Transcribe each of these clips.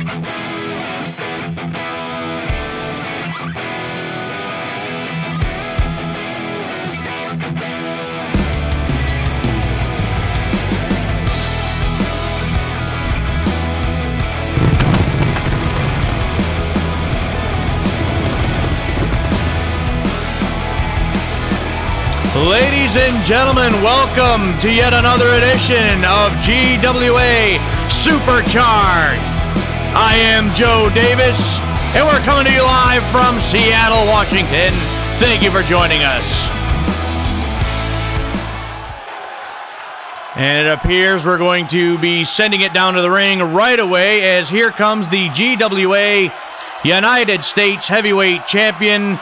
Ladies and gentlemen, welcome to yet another edition of GWA Supercharged. I am Joe Davis, and we're coming to you live from Seattle, Washington. Thank you for joining us. And it appears we're going to be sending it down to the ring right away, as here comes the GWA United States Heavyweight Champion,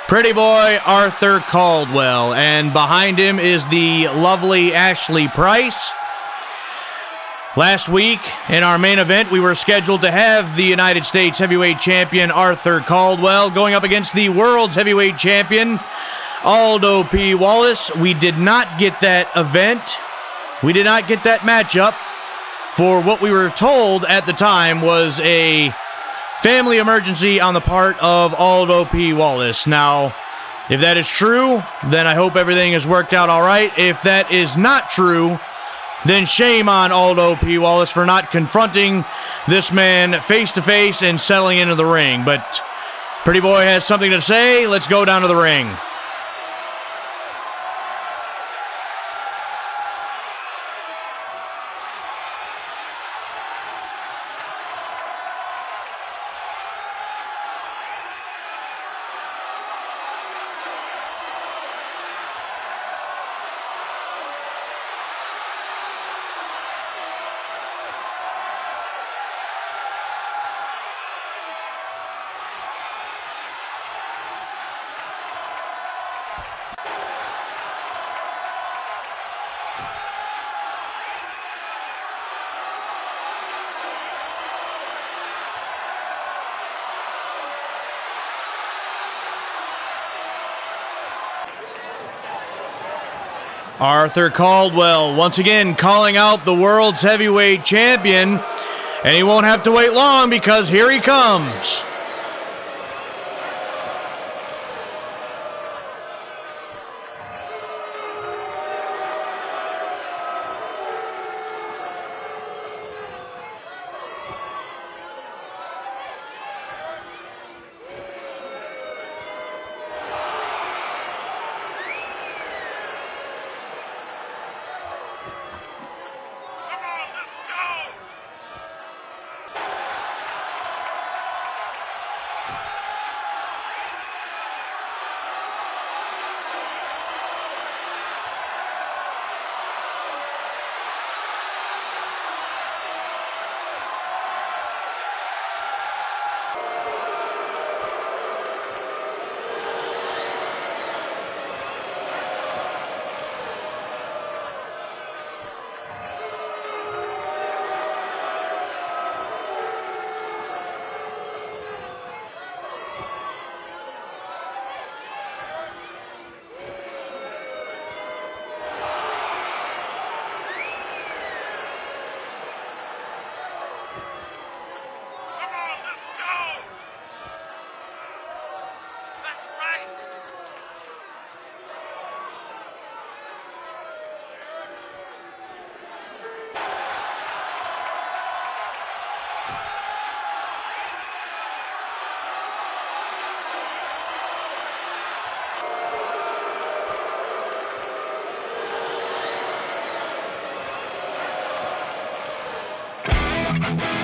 Pretty Boy Arthur Caldwell, and behind him is the lovely Ashley Price. Last week, in our main event, we were scheduled to have the United States Heavyweight Champion Arthur Caldwell going up against the World's Heavyweight Champion Aldo P. Wallace. We did not get that event. We did not get that matchup for what we were told at the time was a family emergency on the part of Aldo P. Wallace. Now, if that is true, then I hope everything has worked out all right. If that is not true, then shame on Aldo P. Wallace for not confronting this man face-to-face and settling into the ring. But Pretty Boy has something to say. Let's go down to the ring. Arthur Caldwell once again calling out the world's heavyweight champion, and he won't have to wait long because here he comes.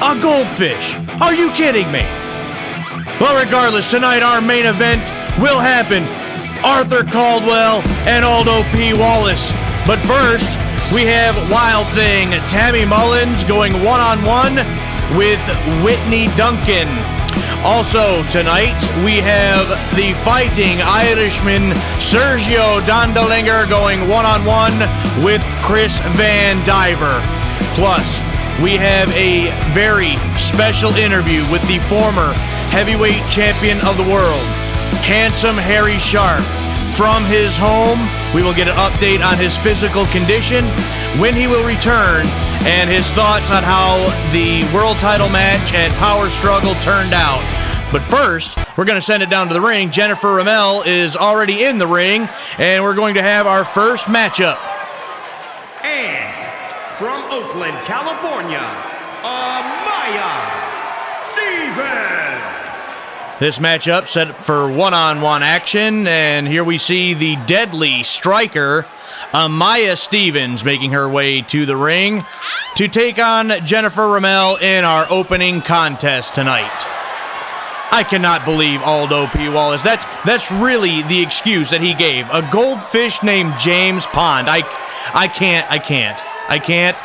A goldfish? Are you kidding me? Well, regardless, tonight our main event will happen. Arthur Caldwell and Aldo P. Wallace. But first, we have Wild Thing Tammy Mullins going one-on-one with Whitney Duncan. Also tonight, we have the Fighting Irishman Sergio Dondelinger going one-on-one with Chris Vandiver. Plus, we have a very special interview with the former heavyweight champion of the world, Handsome Harry Sharpe. From his home, we will get an update on his physical condition, when he will return, and his thoughts on how the world title match at Power Struggle turned out. But first, we're going to send it down to the ring. Jennifer Ramel is already in the ring, and we're going to have our first matchup. And from Oakland, California, Amaya Stevens. This matchup set for one-on-one action, and here we see the deadly striker, Amaya Stevens, making her way to the ring to take on Jennifer Ramel in our opening contest tonight. I cannot believe Aldo P. Wallace. That's really the excuse that he gave. A goldfish named James Pond. I can't.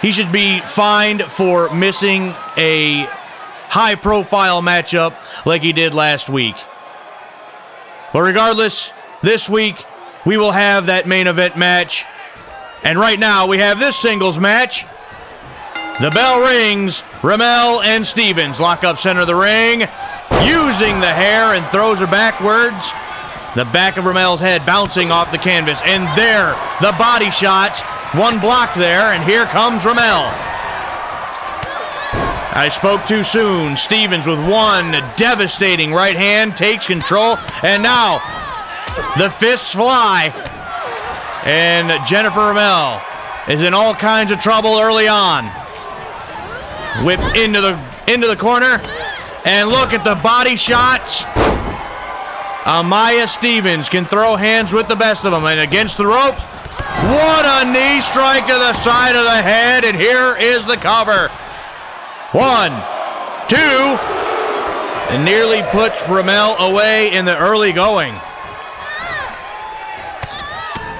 He should be fined for missing a high-profile matchup like he did last week. But regardless, this week we will have that main event match. And right now we have this singles match. The bell rings. Ramel and Stevens lock up center of the ring, using the hair and throws her backwards. The back of Ramel's head bouncing off the canvas. And there, the body shots. One blocked there, and here comes Ramel. I spoke too soon. Stevens with one devastating right hand takes control. And now, the fists fly. And Jennifer Ramel is in all kinds of trouble early on. Whipped into the corner, and look at the body shots. Amaya Stevens can throw hands with the best of them, and against the ropes. What a knee strike to the side of the head, and here is the cover. 1, 2, and nearly puts Ramel away in the early going.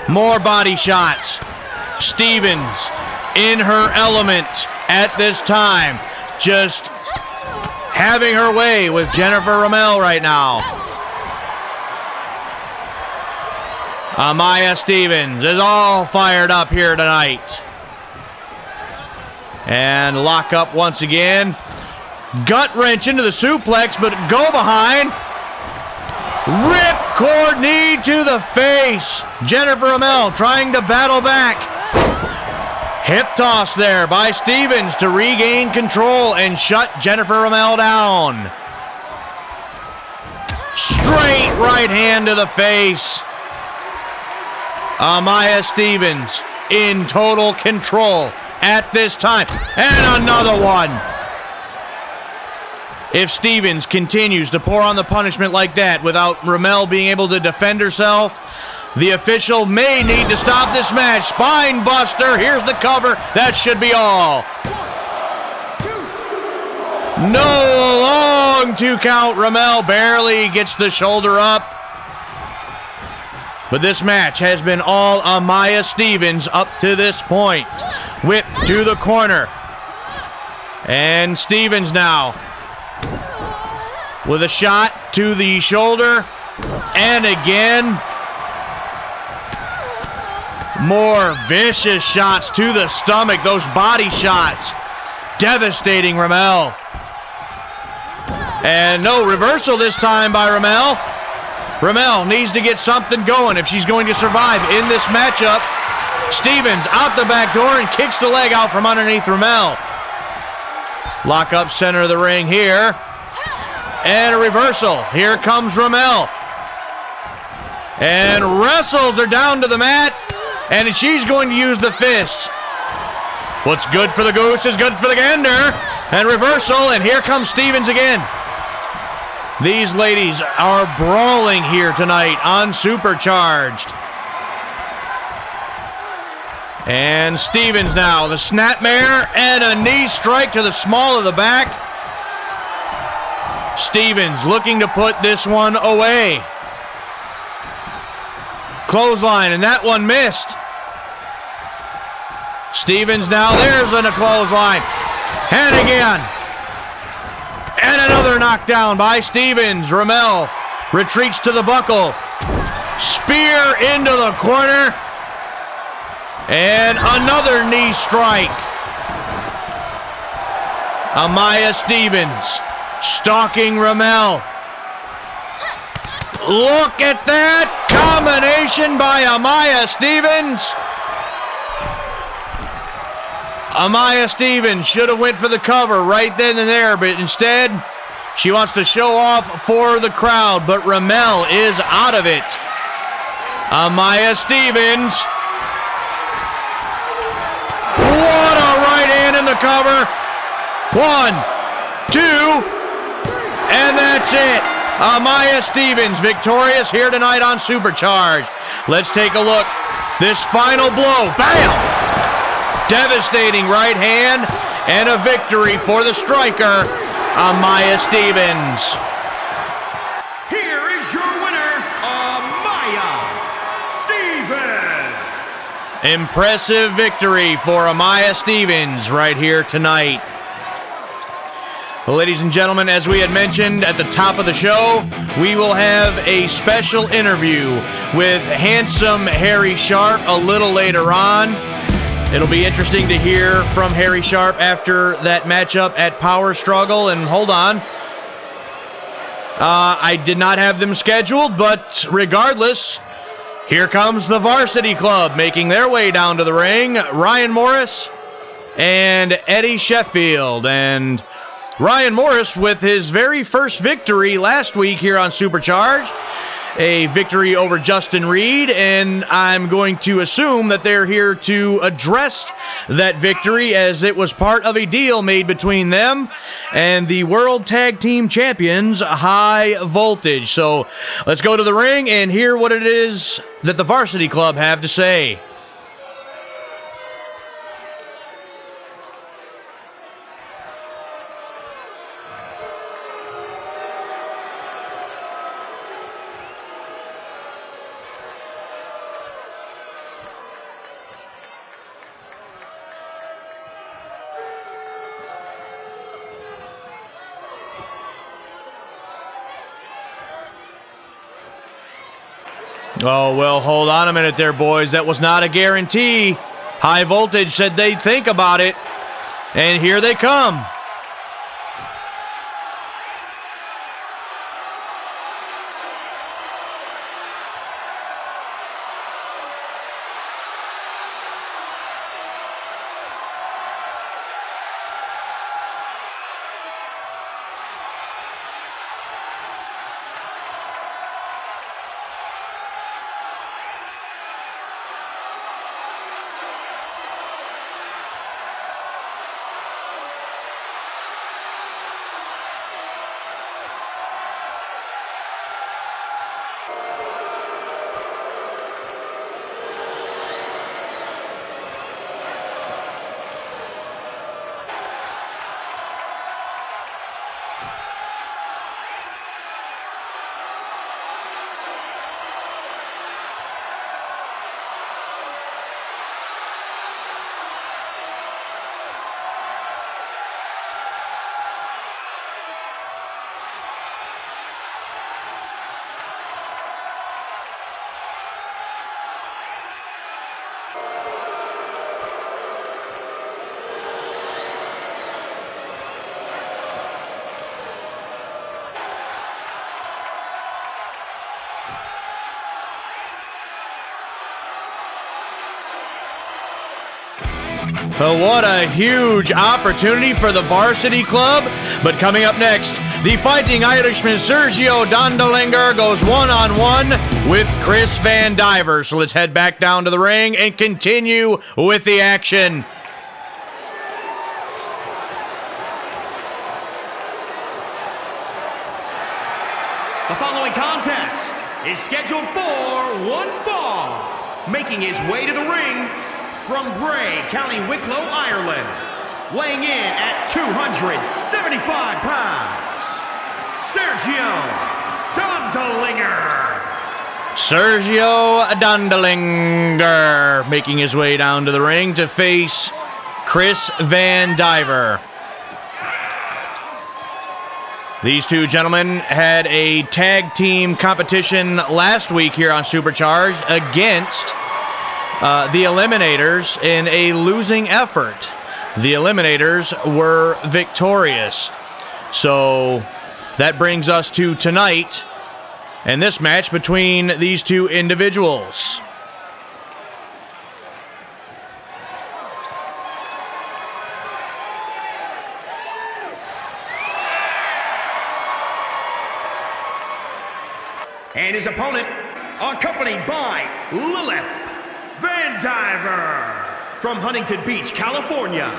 More body shots. Stevens in her element at this time, just having her way with Jennifer Ramel right now. Amaya Stevens is all fired up here tonight. And lock up once again. Gut wrench into the suplex, but go behind. Ripcord knee to the face. Jennifer Ramel trying to battle back. Hip toss there by Stevens to regain control and shut Jennifer Ramel down. Straight right hand to the face. Amaya Stevens in total control at this time. And another one. If Stevens continues to pour on the punishment like that without Ramel being able to defend herself, the official may need to stop this match. Spine buster. Here's the cover. That should be all. No, long 2 count. Ramel barely gets the shoulder up. But this match has been all Amaya Stevens up to this point. Whip to the corner. And Stevens now with a shot to the shoulder. And again, more vicious shots to the stomach. Those body shots devastating Ramel. And no reversal this time by Ramel. Ramel needs to get something going if she's going to survive in this matchup. Stevens out the back door and kicks the leg out from underneath Ramel. Lock up center of the ring here. And a reversal. Here comes Ramel. And wrestles her down to the mat. And she's going to use the fists. What's good for the goose is good for the gander. And reversal, and here comes Stevens again. These ladies are brawling here tonight on Supercharged. And Stevens now, the snapmare and a knee strike to the small of the back. Stevens looking to put this one away. Clothesline, and that one missed. Stevens now, there's a clothesline. And again. And another knockdown by Stevens. Ramel retreats to the buckle. Spear into the corner. And another knee strike. Amaya Stevens stalking Ramel. Look at that combination by Amaya Stevens. Amaya Stevens should have went for the cover right then and there, but instead she wants to show off for the crowd, but Ramel is out of it. Amaya Stevens. What a right hand in the cover. 1, 2, and that's it. Amaya Stevens victorious here tonight on Supercharged. Let's take a look. This final blow. Bam! Devastating right hand and a victory for the striker, Amaya Stevens. Here is your winner, Amaya Stevens. Impressive victory for Amaya Stevens right here tonight. Well, ladies and gentlemen, as we had mentioned at the top of the show, we will have a special interview with handsome Harry Sharpe a little later on. It'll be interesting to hear from Harry Sharpe after that matchup at Power Struggle. And hold on. I did not have them scheduled, but regardless, here comes the Varsity Club making their way down to the ring. Ryan Morris and Eddie Sheffield. And Ryan Morris with his very first victory last week here on Supercharged. A victory over Justin Reed, and I'm going to assume that they're here to address that victory as it was part of a deal made between them and the World Tag Team Champions, High Voltage. So let's go to the ring and hear what it is that the Varsity Club have to say. Oh, well, hold on a minute there, boys. That was not a guarantee. High Voltage said they'd think about it. And here they come. But what a huge opportunity for the Varsity Club. But coming up next, the Fighting Irishman Sergio Dondelinger goes one-on-one with Chris Vandiver. So let's head back down to the ring and continue with the action. The following contest is scheduled for one fall. Making his way to the ring from Bray, County Wicklow, Ireland, weighing in at 275 pounds, Sergio Dondelinger. Sergio Dondelinger making his way down to the ring to face Chris Vandiver. These two gentlemen had a tag team competition last week here on Supercharged against the Eliminators in a losing effort. The Eliminators were victorious. So that brings us to tonight and this match between these two individuals. And his opponent, accompanied by Lilith Vandiver from Huntington Beach, California,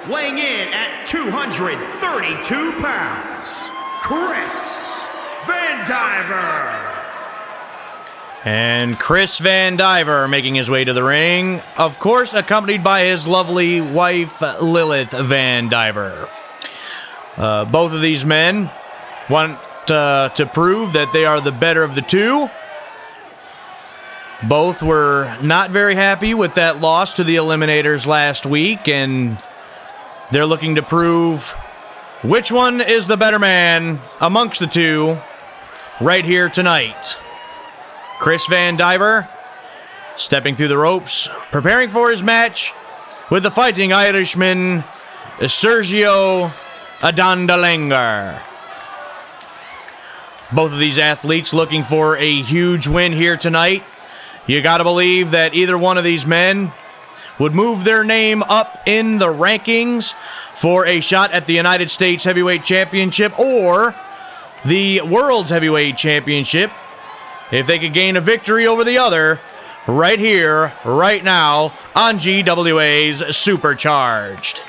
weighing in at 232 pounds, Chris Vandiver. And Chris Vandiver making his way to the ring, of course, accompanied by his lovely wife, Lilith Vandiver. Both of these men want to prove that they are the better of the two. Both were not very happy with that loss to the Eliminators last week, and they're looking to prove which one is the better man amongst the two right here tonight. Chris Vandiver stepping through the ropes, preparing for his match with the Fighting Irishman, Sergio Dondelinger. Both of these athletes looking for a huge win here tonight. You got to believe that either one of these men would move their name up in the rankings for a shot at the United States Heavyweight Championship or the World's Heavyweight Championship if they could gain a victory over the other right here, right now on GWA's Supercharged.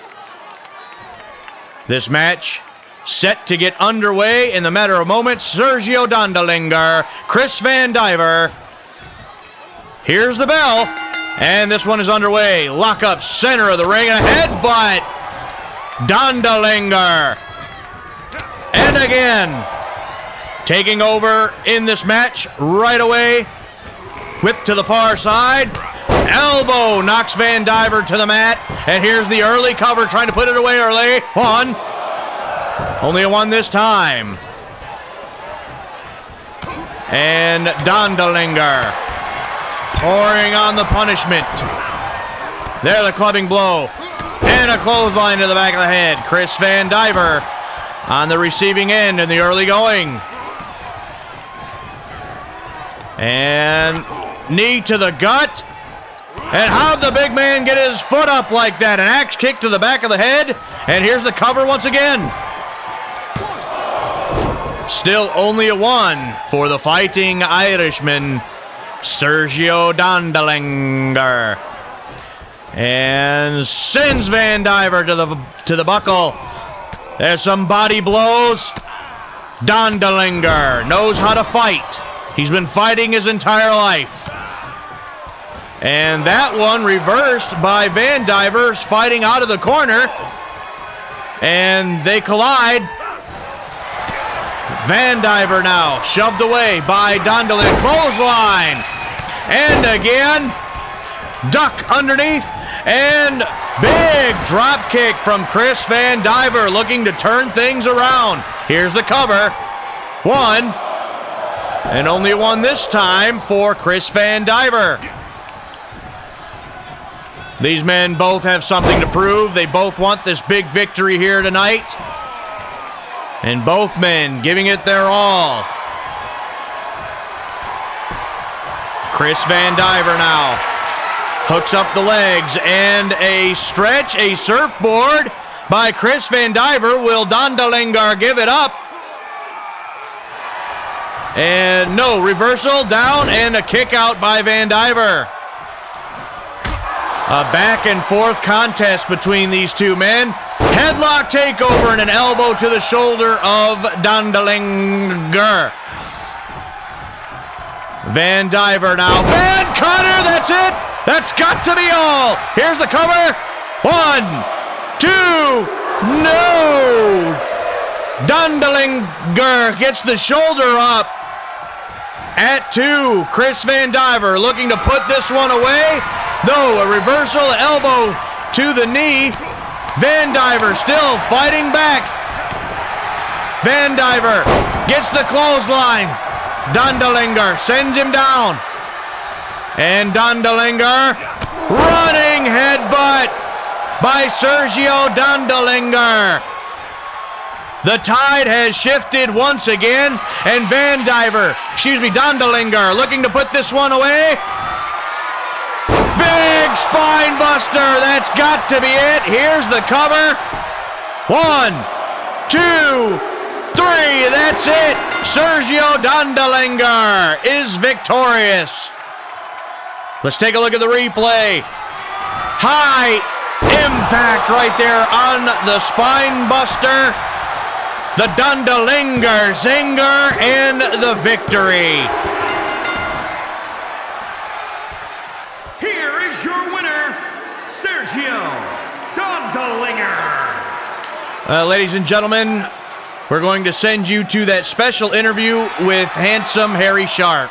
This match set to get underway in the matter of moments. Sergio Dondelinger, Chris Vandiver. Here's the bell, and this one is underway. Lock up, center of the ring, and a headbutt. Dondelinger. And again, taking over in this match right away. Whip to the far side. Elbow knocks Vandiver to the mat. And here's the early cover, trying to put it away early. One. Only a one this time. And Dondelinger pouring on the punishment. There, the clubbing blow. And a clothesline to the back of the head. Chris Vandiver on the receiving end in the early going. And knee to the gut. And how'd the big man get his foot up like that? An axe kick to the back of the head. And here's the cover once again. Still only a one for the Fighting Irishman, Sergio Dondelinger. And sends Vandiver to the buckle. There's some body blows. Dondelinger knows how to fight. He's been fighting his entire life. And that one reversed by Vandiver fighting out of the corner. And they collide. Vandiver now shoved away by Dondelinger. Clothesline. And again. Duck underneath. And big drop kick from Chris Vandiver looking to turn things around. Here's the cover. One. And only one this time for Chris Vandiver. These men both have something to prove. They both want this big victory here tonight. And both men giving it their all. Chris Vandiver now hooks up the legs and a stretch, a surfboard by Chris Vandiver. Will Dondelinger give it up? And no, reversal, down, and a kick out by Vandiver. A back and forth contest between these two men. Headlock takeover and an elbow to the shoulder of Dondelinger. Vandiver now. Van Cutter, that's it. That's got to be all. Here's the cover. 1, 2, no. Dondelinger gets the shoulder up. At 2, Chris Vandiver looking to put this one away. No, a reversal, elbow to the knee. Vandiver still fighting back. Vandiver gets the clothesline. Dondelinger sends him down. And Dondelinger, running headbutt by Sergio Dondelinger. The tide has shifted once again, and Dondelinger looking to put this one away. Big spine buster, that's got to be it. Here's the cover. 1, 2, 3. victory! That's it! Sergio Dondelinger is victorious. Let's take a look at the replay. High impact right there on the spine buster. The Dondelinger zinger and the victory. Here is your winner, Sergio Dondelinger. Ladies and gentlemen, we're going to send you to that special interview with handsome Harry Sharpe.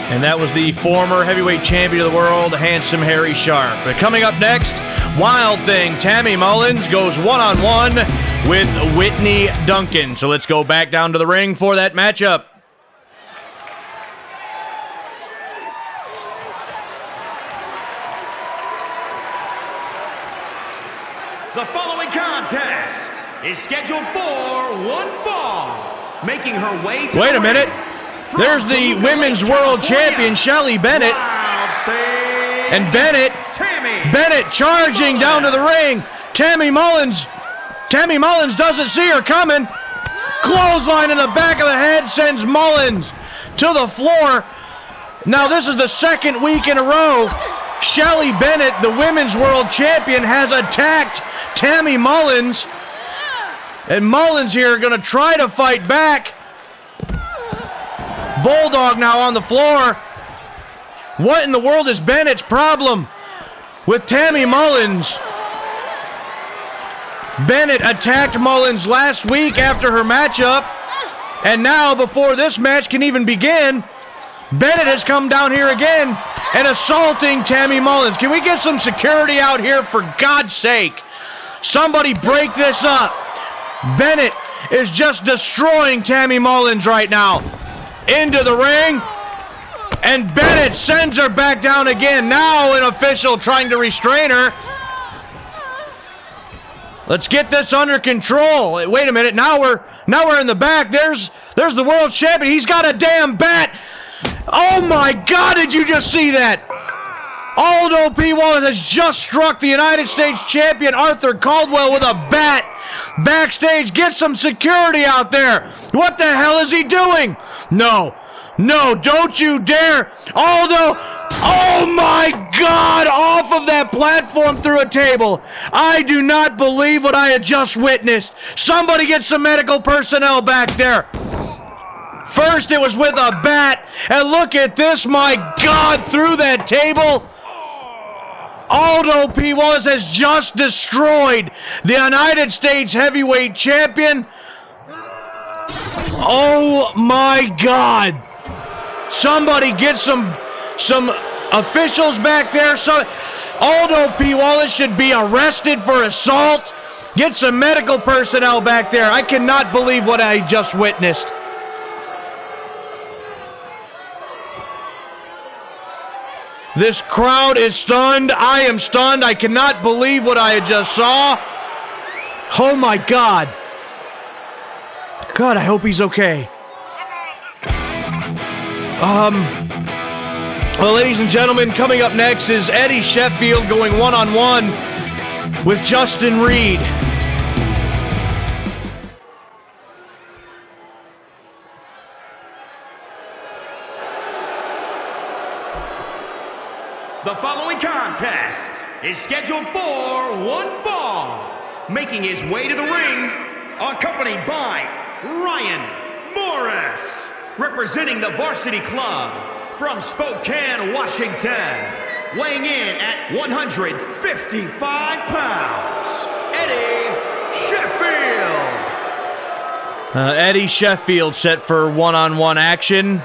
And that was the former heavyweight champion of the world, handsome Harry Sharpe. But coming up next, Wild Thing Tammy Mullins goes one-on-one with Whitney Duncan. So let's go back down to the ring for that matchup. The following contest is scheduled for one fall, making her way to Wait a minute. There's the Women's World Champion, Shelly Bennett. And Bennett Bennett charging down to the ring. Tammy Mullins doesn't see her coming. Clothesline in the back of the head sends Mullins to the floor. Now this is the second week in a row Shelly Bennett, the Women's World Champion, has attacked Tammy Mullins. And Mullins here going to try to fight back. Bulldog now on the floor. What in the world is Bennett's problem with Tammy Mullins? Bennett attacked Mullins last week after her matchup. And now, before this match can even begin, Bennett has come down here again and assaulting Tammy Mullins. Can we get some security out here, for God's sake? Somebody break this up. Bennett is just destroying Tammy Mullins right now. Into the ring. And Bennett sends her back down again. Now an official trying to restrain her. Let's get this under control. Wait a minute. Now we're in the back. There's the world champion. He's got a damn bat. Oh my God, did you just see that? Aldo P. Wallace has just struck the United States champion Arthur Caldwell with a bat. Backstage, get some security out there. What the hell is he doing? No, don't you dare. Aldo, oh my God, off of that platform through a table. I do not believe what I had just witnessed. Somebody get some medical personnel back there. First it was with a bat, and look at this, my God, through that table. Aldo P. Wallace has just destroyed the United States heavyweight champion. Oh my God. Somebody get some officials back there. So Aldo P. Wallace should be arrested for assault. Get some medical personnel back there. I cannot believe what I just witnessed. This crowd is stunned. I am stunned. I cannot believe what I just saw. Oh my God. God, I hope he's okay. Well, ladies and gentlemen, coming up next is Eddie Sheffield going one-on-one with Justin Reed. The following contest is scheduled for one fall. Making his way to the ring, accompanied by Ryan Morris, representing the Varsity Club from Spokane, Washington, weighing in at 155 pounds, Eddie Sheffield. Eddie Sheffield set for one-on-one action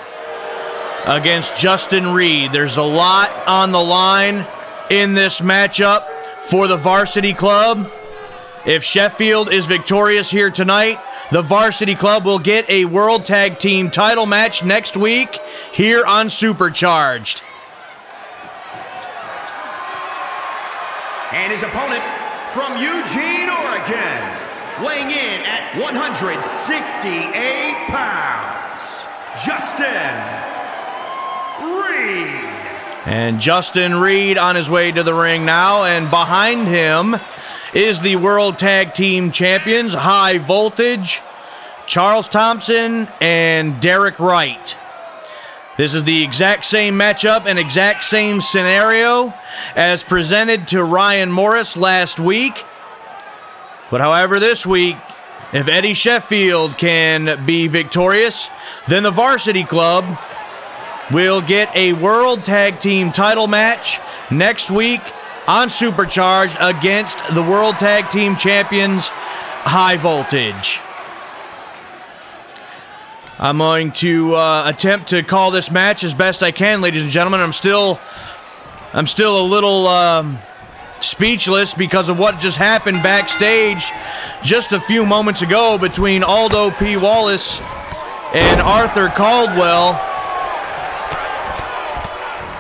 against Justin Reed. There's a lot on the line in this matchup for the Varsity Club. If Sheffield is victorious here tonight, the Varsity Club will get a World Tag Team title match next week here on Supercharged. And his opponent from Eugene, Oregon, weighing in at 168 pounds, Justin Reed. And Justin Reed on his way to the ring now, and behind him is the World Tag Team Champions, High Voltage, Charles Thompson and Derek Wright. This is the exact same matchup and exact same scenario as presented to Ryan Morris last week. But however, this week, if Eddie Sheffield can be victorious, then the Varsity Club will get a World Tag Team title match next week on Supercharged against the World Tag Team Champions, High Voltage. I'm going to attempt to call this match as best I can, ladies and gentlemen. I'm still a little speechless because of what just happened backstage just a few moments ago between Aldo P. Wallace and Arthur Caldwell.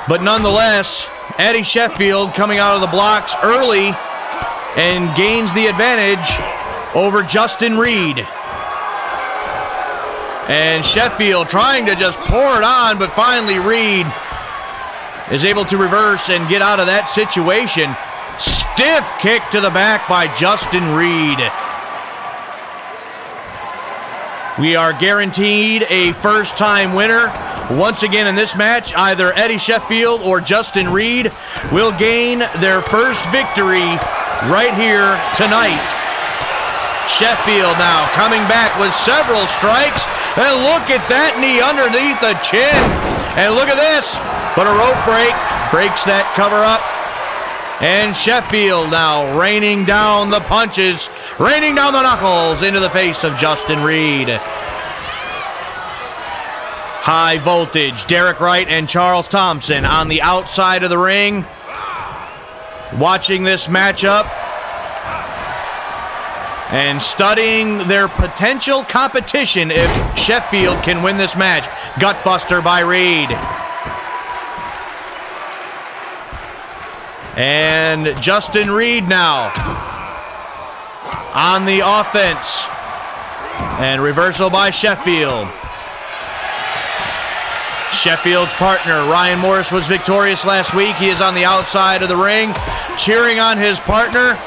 But nonetheless, Eddie Sheffield coming out of the blocks early and gains the advantage over Justin Reed. And Sheffield trying to just pour it on, but finally Reed is able to reverse and get out of that situation. Stiff kick to the back by Justin Reed. We are guaranteed a first-time winner. Once again in this match, either Eddie Sheffield or Justin Reed will gain their first victory right here tonight. Sheffield now coming back with several strikes. And look at that knee underneath the chin. And look at this. But a rope break breaks that cover up. And Sheffield now raining down the punches, raining down the knuckles into the face of Justin Reed. High voltage, Derek Wright and Charles Thompson on the outside of the ring, watching this matchup and studying their potential competition if Sheffield can win this match. Gutbuster by Reed. And Justin Reed now on the offense. And reversal by Sheffield. Sheffield's partner, Ryan Morris, was victorious last week. He is on the outside of the ring, cheering on his partner.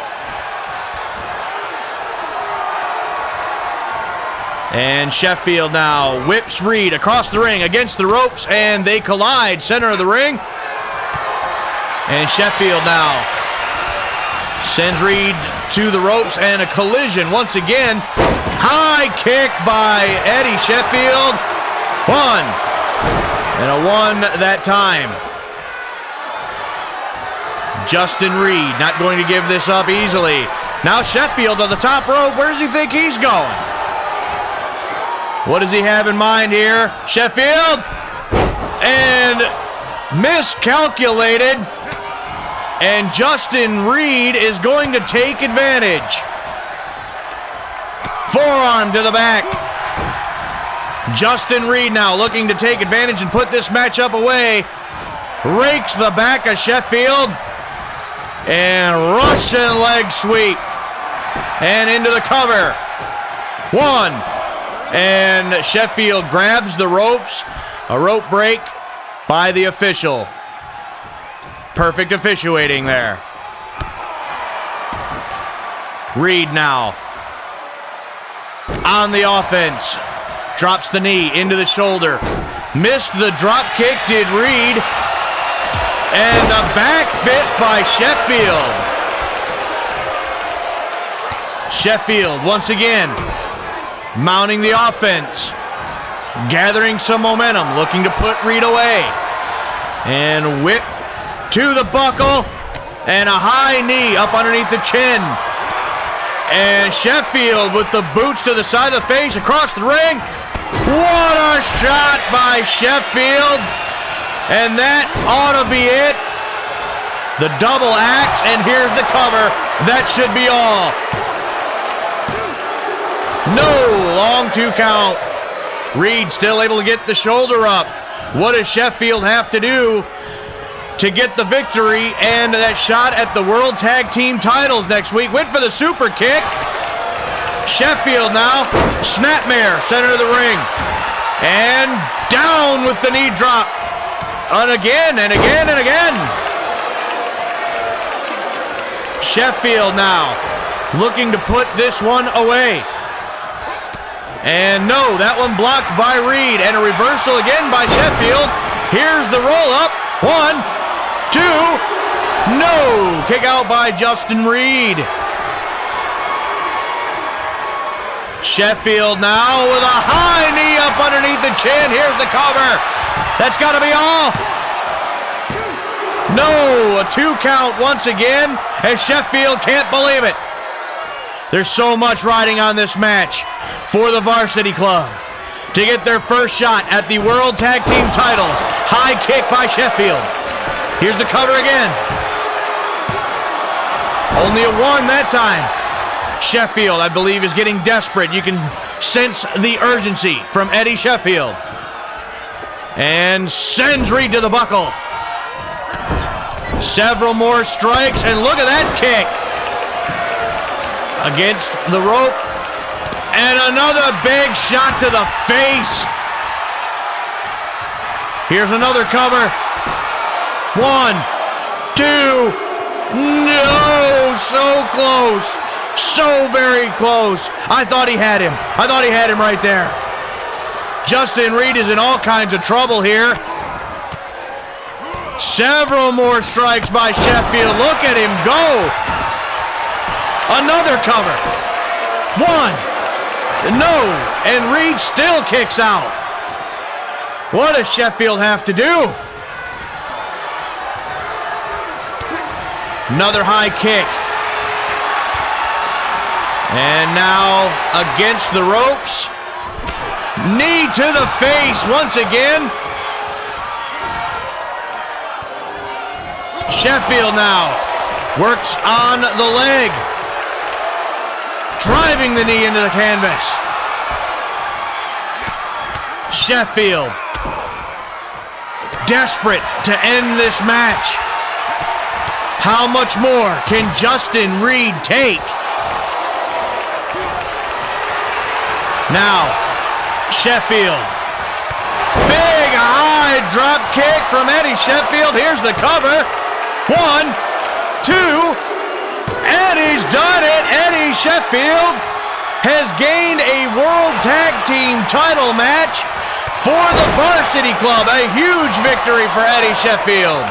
And Sheffield now whips Reed across the ring against the ropes, and they collide center of the ring. And Sheffield now sends Reed to the ropes, and a collision once again. High kick by Eddie Sheffield. One. And a one that time. Justin Reed not going to give this up easily. Now Sheffield on the top rope. Where does he think he's going? What does he have in mind here? Sheffield. And miscalculated. And Justin Reed is going to take advantage. Forearm to the back. Justin Reed now looking to take advantage and put this matchup away. Rakes the back of Sheffield. And Russian leg sweep. And into the cover. One. And Sheffield grabs the ropes. A rope break by the official. Perfect officiating there. Reed now on the offense. Drops the knee into the shoulder. Missed the drop kick, did Reed. And a back fist by Sheffield. Sheffield once again mounting the offense. Gathering some momentum, looking to put Reed away. And whip to the buckle. And a high knee up underneath the chin. And Sheffield with the boots to the side of the face across the ring. What a shot by Sheffield. And that ought to be it. The double axe, and here's the cover. That should be all. No, long 2 count. Reed still able to get the shoulder up. What does Sheffield have to do to get the victory and that shot at the World Tag Team titles next week? Went for the super kick. Sheffield now, snapmare, center of the ring. And down with the knee drop. And again, and again, and again. Sheffield now looking to put this one away. And no, that one blocked by Reed. And a reversal again by Sheffield. Here's the roll up. 1, 2. No, kick out by Justin Reed. Sheffield now with a high knee up underneath the chin. Here's the cover. That's got to be all. No, a 2 count once again, as Sheffield can't believe it. There's so much riding on this match for the Varsity Club to get their first shot at the World Tag Team titles. High kick by Sheffield. Here's the cover again. Only a 1 that time. Sheffield, I believe, is getting desperate. You can sense the urgency from Eddie Sheffield. And sends Reed to the buckle. Several more strikes, and look at that kick. Against the rope. And another big shot to the face. Here's another cover. 1, 2. No, so close. So very close. I thought he had him. I thought he had him right there. Justin Reed is in all kinds of trouble here. Several more strikes by Sheffield. Look at him go. Another cover. 1. No. And Reed still kicks out. What does Sheffield have to do? Another high kick. And now against the ropes. Knee to the face once again. Sheffield now works on the leg. Driving the knee into the canvas. Sheffield desperate to end this match. How much more can Justin Reed take? Now, Sheffield. Big high drop kick from Eddie Sheffield. Here's the cover. 1, 2, and he's done it. Eddie Sheffield has gained a World Tag Team title match for the Varsity Club. A huge victory for Eddie Sheffield.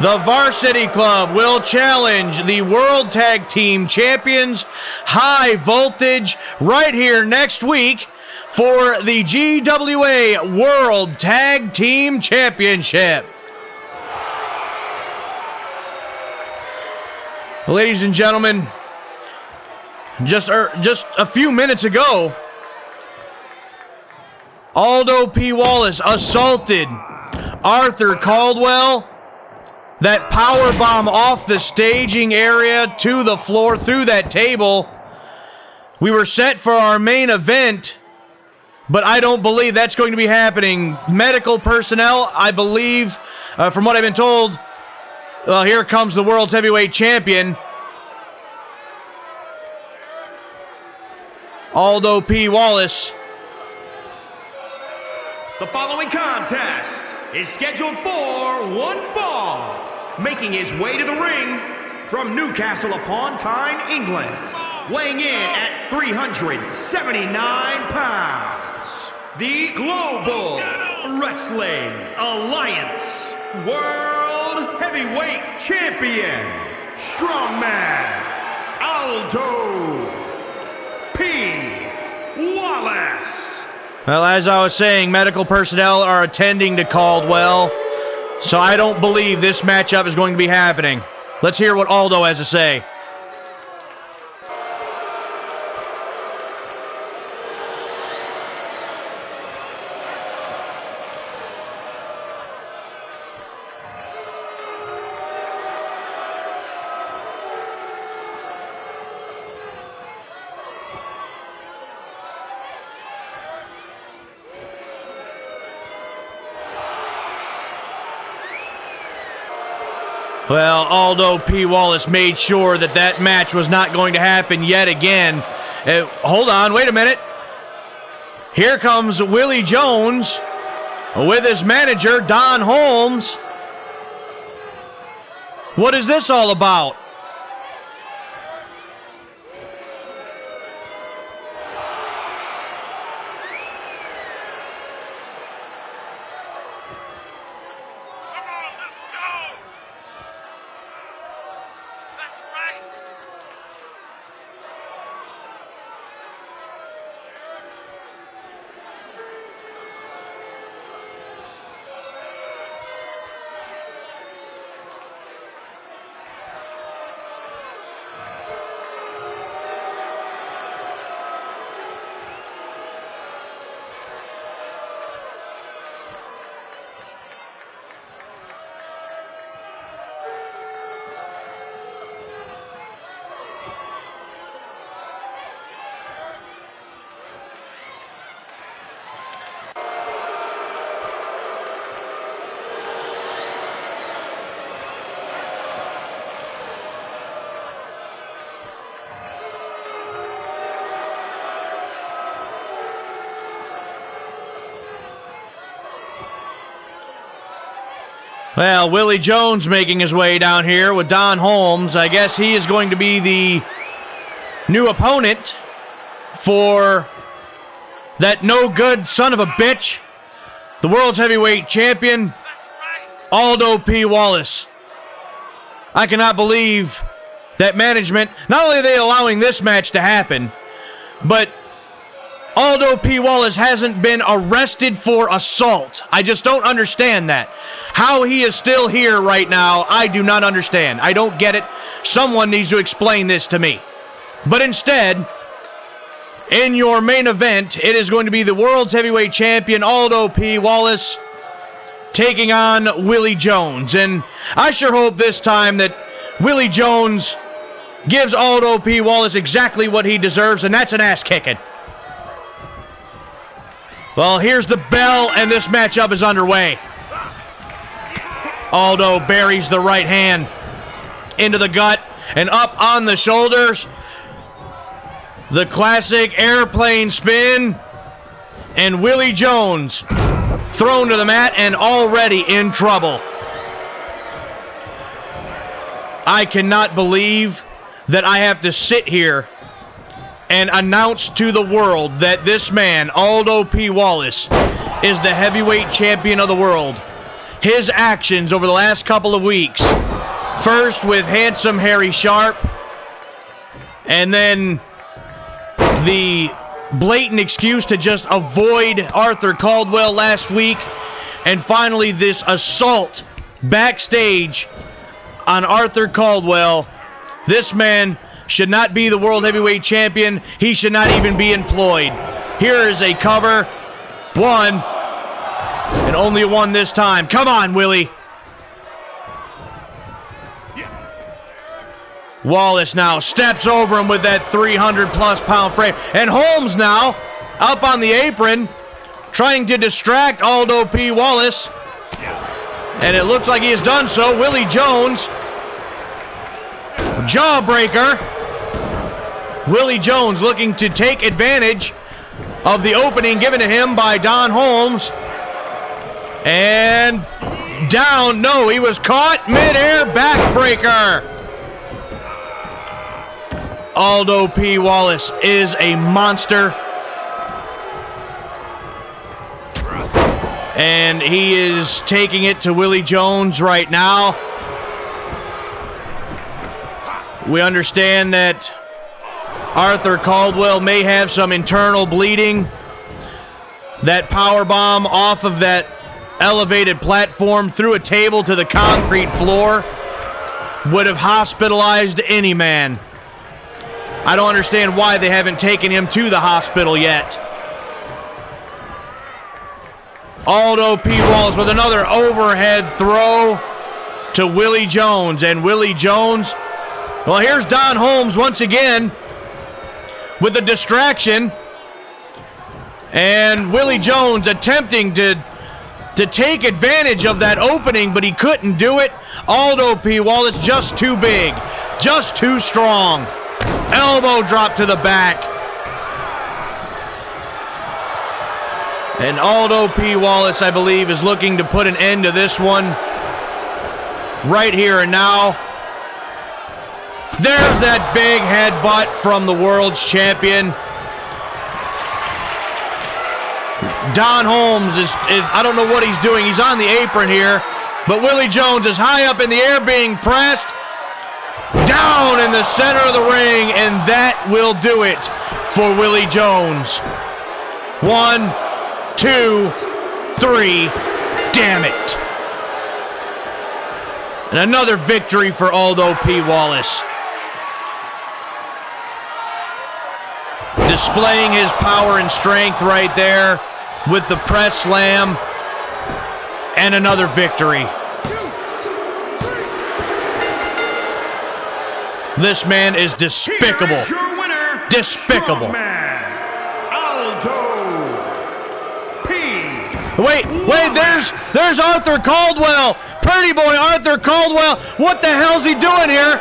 The Varsity Club will challenge the World Tag Team Champions, High Voltage, right here next week for the GWA World Tag Team Championship. Ladies and gentlemen, just a few minutes ago, Aldo P. Wallace assaulted Arthur Caldwell. That power bomb off the staging area to the floor through that table. We were set for our main event, but I don't believe that's going to be happening. Medical personnel, I believe, from what I've been told, here comes the World's Heavyweight Champion, Aldo P. Wallace. The following contest is scheduled for one fall. Making his way to the ring from Newcastle upon Tyne, England, weighing in at 379 pounds, the Global Wrestling Alliance World Heavyweight Champion, Strongman Aldo P. Wallace. Well, as I was saying, medical personnel are attending to Caldwell. So I don't believe this matchup is going to be happening. Let's hear what Aldo has to say. Well, Aldo P. Wallace made sure that that match was not going to happen yet again. Hold on, wait a minute. Here comes Willie Jones with his manager, Don Holmes. What is this all about? Well, Willie Jones making his way down here with Don Holmes. I guess he is going to be the new opponent for that no-good son of a bitch, the world's heavyweight champion, Aldo P. Wallace. I cannot believe that management, not only are they allowing this match to happen, but Aldo P. Wallace hasn't been arrested for assault. I just don't understand that. How he is still here right now, I do not understand. I don't get it. Someone needs to explain this to me. But instead, in your main event, it is going to be the world's heavyweight champion, Aldo P. Wallace, taking on Willie Jones. And I sure hope this time that Willie Jones gives Aldo P. Wallace exactly what he deserves, and that's an ass kicking. Well, here's the bell, and this matchup is underway. Aldo buries the right hand into the gut and up on the shoulders. The classic airplane spin, and Willie Jones thrown to the mat and already in trouble. I cannot believe that I have to sit here and announce to the world that this man, Aldo P. Wallace, is the heavyweight champion of the world. His actions over the last couple of weeks, first with handsome Harry Sharpe, and then the blatant excuse to just avoid Arthur Caldwell last week, and finally this assault backstage on Arthur Caldwell. This man should not be the world heavyweight champion. He should not even be employed. Here is a cover. One, and only one this time. Come on, Willie. Wallace now steps over him with that 300-plus pound frame. And Holmes now up on the apron trying to distract Aldo P. Wallace. And it looks like he has done so. Willie Jones, jawbreaker. Willie Jones looking to take advantage of the opening given to him by Don Holmes. And down. No, he was caught midair, backbreaker. Aldo P. Wallace is a monster. And he is taking it to Willie Jones right now. We understand that Arthur Caldwell may have some internal bleeding. That powerbomb off of that elevated platform through a table to the concrete floor would have hospitalized any man. I don't understand why they haven't taken him to the hospital yet. Aldo P. Wallace with another overhead throw to Willie Jones. And Willie Jones, well, here's Don Holmes once again with a distraction. And Willie Jones attempting to take advantage of that opening, but he couldn't do it. Aldo P. Wallace just too big, just too strong. Elbow drop to the back. And Aldo P. Wallace, I believe, is looking to put an end to this one right here and now. There's that big headbutt from the world's champion. Don Holmes is, I don't know what he's doing. He's on the apron here. But Willie Jones is high up in the air being pressed. Down in the center of the ring. And that will do it for Willie Jones. 1, 2, 3. Damn it. And another victory for Aldo P. Wallace. Displaying his power and strength right there with the press slam. And another victory. This man is despicable. Here is your winner, despicable. Strongman, Aldo P. Wait, there's Arthur Caldwell. Pretty boy Arthur Caldwell. What the hell's he doing here?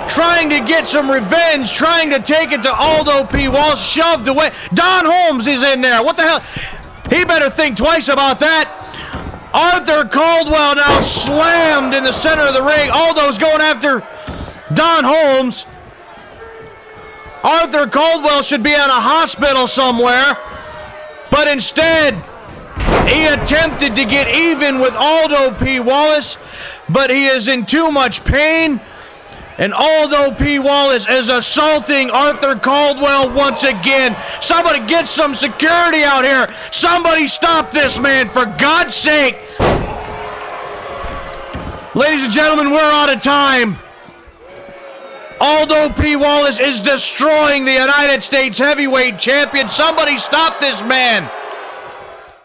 Trying to get some revenge, trying to take it to Aldo P. Wallace, shoved away. Don Holmes is in there. What the hell? He better think twice about that. Arthur Caldwell now slammed in the center of the ring. Aldo's going after Don Holmes. Arthur Caldwell should be in a hospital somewhere, but instead he attempted to get even with Aldo P. Wallace, but he is in too much pain. And Aldo P. Wallace is assaulting Arthur Caldwell once again. Somebody get some security out here. Somebody stop this man, for God's sake. Ladies and gentlemen, we're out of time. Aldo P. Wallace is destroying the United States Heavyweight Champion. Somebody stop this man.